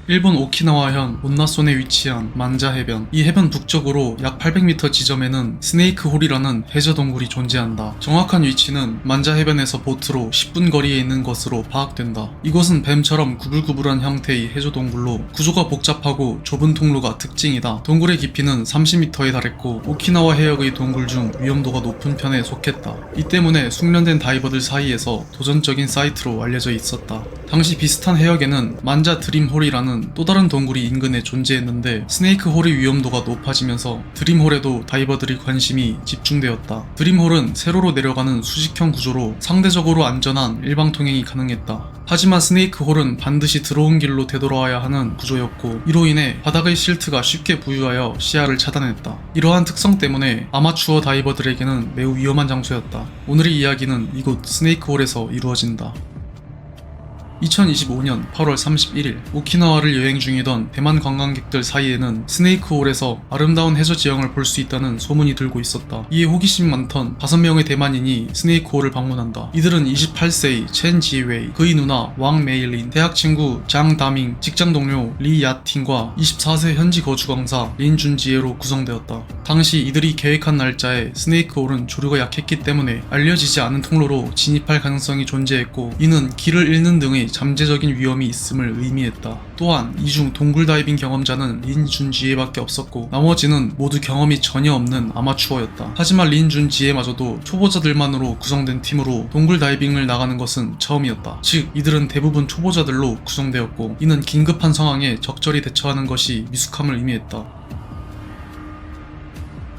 일본 오키나와현 온나손에 위치한 만자 해변. 이 해변 북쪽으로 약 800m 지점에는 스네이크 홀이라는 해저 동굴이 존재한다. 정확한 위치는 만자 해변에서 보트로 10분 거리에 있는 것으로 파악된다. 이곳은 뱀처럼 구불구불한 형태의 해저 동굴로 구조가 복잡하고 좁은 통로가 특징이다. 동굴의 깊이는 30m에 달했고 오키나와 해역의 동굴 중 위험도가 높은 편에 속했다. 이 때문에 숙련된 다이버들 사이에서 도전적인 사이트로 알려져 있었다. 당시 비슷한 해역에는 만자 드림홀이라는 또 다른 동굴이 인근에 존재했는데 스네이크 홀의 위험도가 높아지면서 드림홀에도 다이버들의 관심이 집중되었다. 드림홀은 세로로 내려가는 수직형 구조로 상대적으로 안전한 일방통행이 가능했다. 하지만 스네이크 홀은 반드시 들어온 길로 되돌아와야 하는 구조였고 이로 인해 바닥의 실트가 쉽게 부유하여 시야를 차단했다. 이러한 특성 때문에 아마추어 다이버들에게는 매우 위험한 장소였다. 오늘의 이야기는 이곳 스네이크 홀에서 이루어진다. 2025년 8월 31일 오키나와를 여행 중이던 대만 관광객들 사이에는 스네이크홀에서 아름다운 해저 지형을 볼 수 있다는 소문이 들고 있었다. 이에 호기심 많던 5명의 대만인이 스네이크홀을 방문한다. 이들은 28세의 첸 지웨이, 그의 누나 왕 메일린, 대학 친구 장 다밍, 직장 동료 리 야틴과 24세 현지 거주 강사 린 준지에로 구성되었다. 당시 이들이 계획한 날짜에 스네이크홀은 조류가 약했기 때문에 알려지지 않은 통로로 진입할 가능성이 존재했고 이는 길을 잃는 등의 잠재적인 위험이 있음을 의미했다. 또한 이 중 동굴 다이빙 경험자는 린 준지에밖에 없었고 나머지는 모두 경험이 전혀 없는 아마추어였다. 하지만 린 준지에마저도 초보자들만으로 구성된 팀으로 동굴 다이빙을 나가는 것은 처음이었다. 즉 이들은 대부분 초보자들로 구성되었고 이는 긴급한 상황에 적절히 대처하는 것이 미숙함을 의미했다.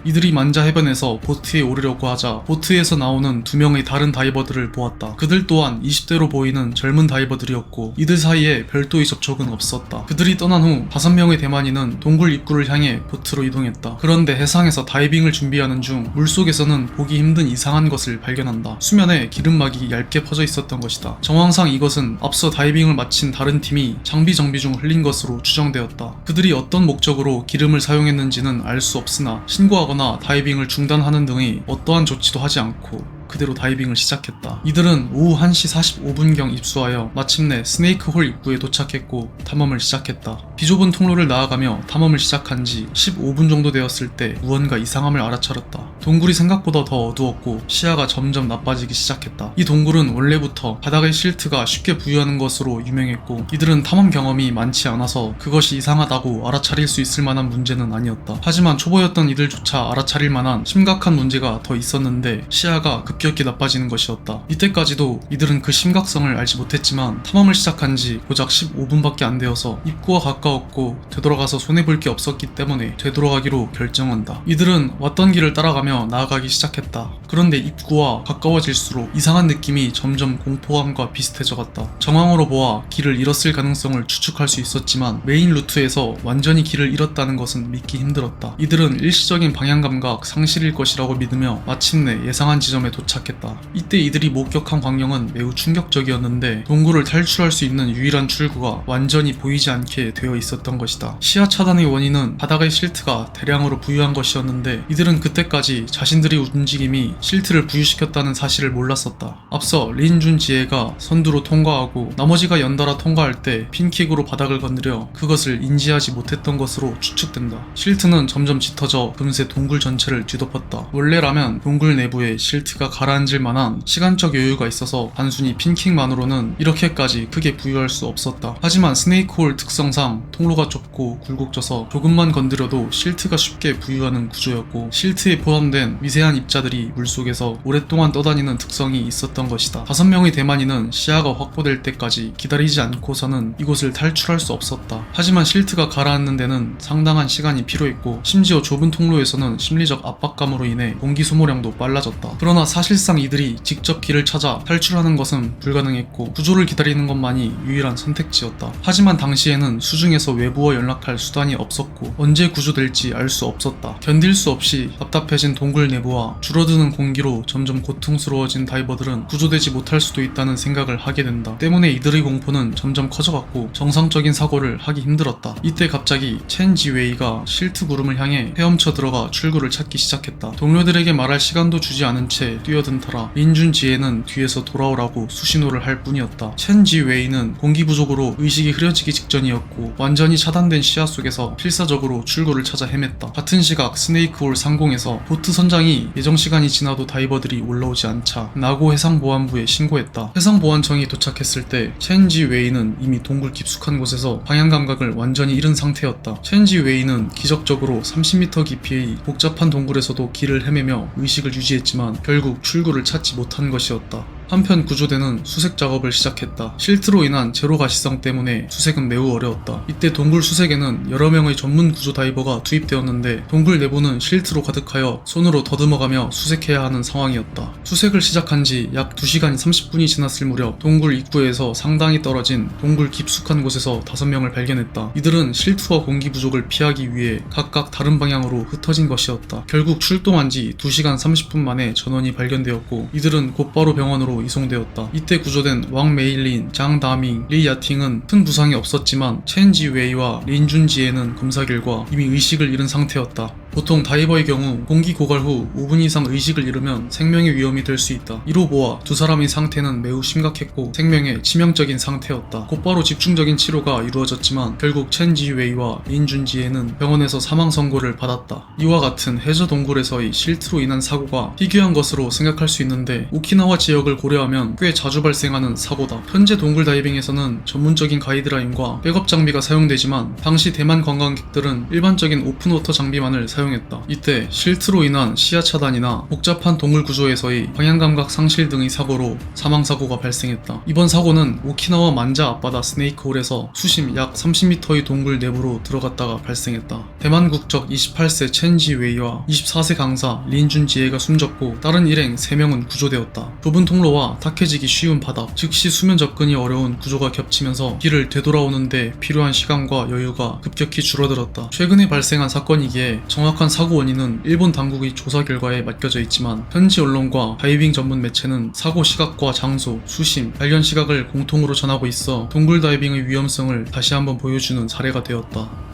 이들이 만자 해변에서 보트에 오르려고 하자 보트에서 나오는 2명의 다른 다이버들을 보았다. 그들 또한 20대로 보이는 젊은 다이버들이었고 이들 사이에 별도의 접촉은 없었다. 그들이 떠난 후 5명의 대만인은 동굴 입구를 향해 보트로 이동했다. 그런데 해상에서 다이빙을 준비하는 중 물속에서는 보기 힘든 이상한 것을 발견한다. 수면에 기름막이 얇게 퍼져 있었던 것이다. 정황상 이것은 앞서 다이빙을 마친 다른 팀이 장비 정비 중 흘린 것으로 추정되었다. 그들이 어떤 목적으로 기름을 사용했는지는 알 수 없으나 신고하거나 다이빙을 중단하는 등의 어떠한 조치도 하지 않고 그대로 다이빙을 시작했다. 이들은 오후 1시 45분경 입수하여 마침내 스네이크 홀 입구에 도착했고 탐험을 시작했다. 비좁은 통로를 나아가며 탐험을 시작한 지 15분 정도 되었을 때 무언가 이상함을 알아차렸다. 동굴이 생각보다 더 어두웠고 시야가 점점 나빠지기 시작했다. 이 동굴은 원래부터 바닥의 실트가 쉽게 부유하는 것으로 유명했고 이들은 탐험 경험이 많지 않아서 그것이 이상하다고 알아차릴 수 있을 만한 문제는 아니었다. 하지만 초보였던 이들조차 알아차릴 만한 심각한 문제가 더 있었는데 시야가 급격히 나빠지는 것이었다. 이때까지도 이들은 그 심각성을 알지 못했지만 탐험을 시작한 지 고작 15분밖에 안 되어서 입구와 가까웠고 되돌아가서 손해볼 게 없었기 때문에 되돌아가기로 결정한다. 이들은 왔던 길을 따라가며 나아가기 시작했다. 그런데 입구와 가까워질수록 이상한 느낌이 점점 공포감과 비슷해져 갔다. 정황으로 보아 길을 잃었을 가능성을 추측할 수 있었지만 메인 루트에서 완전히 길을 잃었다는 것은 믿기 힘들었다. 이들은 일시적인 방향감각 상실일 것이라고 믿으며 마침내 예상한 지점에 도착했다. 이때 이들이 목격한 광경은 매우 충격적이었는데 동굴을 탈출할 수 있는 유일한 출구가 완전히 보이지 않게 되어 있었던 것이다. 시야 차단의 원인은 바닥의 실트가 대량으로 부유한 것이었는데 이들은 그때까지 자신들의 움직임이 실트를 부유시켰다는 사실을 몰랐었다. 앞서 린준 지에가 선두로 통과하고 나머지가 연달아 통과할 때 핀킥으로 바닥을 건드려 그것을 인지하지 못했던 것으로 추측된다. 실트는 점점 짙어져 금세 동굴 전체를 뒤덮었다. 원래라면 동굴 내부에 실트가 가라앉을 만한 시간적 여유가 있어서 단순히 핀킥만으로는 이렇게까지 크게 부유할 수 없었다. 하지만 스네이크홀 특성상 통로가 좁고 굴곡져서 조금만 건드려도 실트가 쉽게 부유하는 구조였고 실트에 포함된 미세한 입자들이 물속에서 오랫동안 떠다니는 특성이 있었던 것이다. 5명의 대만인은 시야가 확보될 때까지 기다리지 않고서는 이곳을 탈출할 수 없었다. 하지만 실트가 가라앉는 데는 상당한 시간이 필요했고 심지어 좁은 통로에서는 심리적 압박감으로 인해 공기 소모량도 빨라졌다. 그러나 사실상 이들이 직접 길을 찾아 탈출하는 것은 불가능했고 구조를 기다리는 것만이 유일한 선택지였다. 하지만 당시에는 수중에서 외부와 연락할 수단이 없었고 언제 구조될지 알 수 없었다. 견딜 수 없이 답답해진 동굴 내부와 줄어드는 공기로 점점 고통스러워진 다이버들은 구조되지 못할 수도 있다는 생각을 하게 된다. 때문에 이들의 공포는 점점 커져갔고 정상적인 사고를 하기 힘들었다. 이때 갑자기 첸 지웨이가 실트 구름을 향해 헤엄쳐 들어가 출구를 찾기 시작했다. 동료들에게 말할 시간도 주지 않은 채 뛰어든 터라 린준 지에는 뒤에서 돌아오라고 수신호를 할 뿐이었다. 첸 지웨이는 공기 부족으로 의식이 흐려지기 직전이었고 완전히 차단된 시야 속에서 필사적으로 출구를 찾아 헤맸다. 같은 시각 스네이크홀 상공에서 보트 선장이 예정 시간이 지나도 다이버들이 올라오지 않자 나고 해상보안부에 신고했다. 해상보안청이 도착했을 때 첸지 웨이는 이미 동굴 깊숙한 곳에서 방향 감각을 완전히 잃은 상태였다. 첸지 웨이는 기적적으로 30m 깊이의 복잡한 동굴에서도 길을 헤매며 의식을 유지했지만 결국 출구를 찾지 못한 것이었다. 한편 구조대는 수색 작업을 시작했다. 실트로 인한 제로 가시성 때문에 수색은 매우 어려웠다. 이때 동굴 수색에는 여러 명의 전문 구조 다이버가 투입되었는데 동굴 내부는 실트로 가득하여 손으로 더듬어가며 수색해야 하는 상황이었다. 수색을 시작한 지 약 2시간 30분이 지났을 무렵 동굴 입구에서 상당히 떨어진 동굴 깊숙한 곳에서 5명을 발견했다. 이들은 실트와 공기 부족을 피하기 위해 각각 다른 방향으로 흩어진 것이었다. 결국 출동한 지 2시간 30분 만에 전원이 발견되었고 이들은 곧바로 병원으로 이송되었다. 이때 구조된 왕 메일린, 장 다밍, 리 야팅은 큰 부상이 없었지만 첸지 웨이와 린 준지에는 검사 결과 이미 의식을 잃은 상태였다. 보통 다이버의 경우 공기 고갈 후 5분 이상 의식을 잃으면 생명의 위험이 될 수 있다. 이로 보아 두 사람의 상태는 매우 심각했고 생명에 치명적인 상태였다. 곧바로 집중적인 치료가 이루어졌지만 결국 첸지 웨이와 린 준지에는 병원에서 사망 선고를 받았다. 이와 같은 해저 동굴에서의 실트로 인한 사고가 희귀한 것으로 생각할 수 있는데 오키나와 지역을 고려하면 꽤 자주 발생하는 사고다. 현재 동굴 다이빙에서는 전문적인 가이드라인과 백업 장비가 사용되지만 당시 대만 관광객들은 일반적인 오픈워터 장비만을 사용했다. 이때 실트로 인한 시야 차단이나 복잡한 동굴 구조에서의 방향감각 상실 등의 사고로 사망사고가 발생했다. 이번 사고는 오키나와 만자 앞바다 스네이크홀에서 수심 약 30m의 동굴 내부로 들어갔다가 발생했다. 대만 국적 28세 첸지 웨이와 24세 강사 린 준지에가 숨졌고 다른 일행 3명은 구조되었다. 좁은 통로와 탁해지기 쉬운 바닥, 즉시 수면 접근이 어려운 구조가 겹치면서 길을 되돌아오는데 필요한 시간과 여유가 급격히 줄어들었다. 최근에 발생한 사건이기에 정확한 사고 원인은 일본 당국의 조사 결과에 맡겨져 있지만 현지 언론과 다이빙 전문 매체는 사고 시각과 장소, 수심, 발견 시각을 공통으로 전하고 있어 동굴 다이빙의 위험성을 다시 한번 보여주는 사례가 되었다.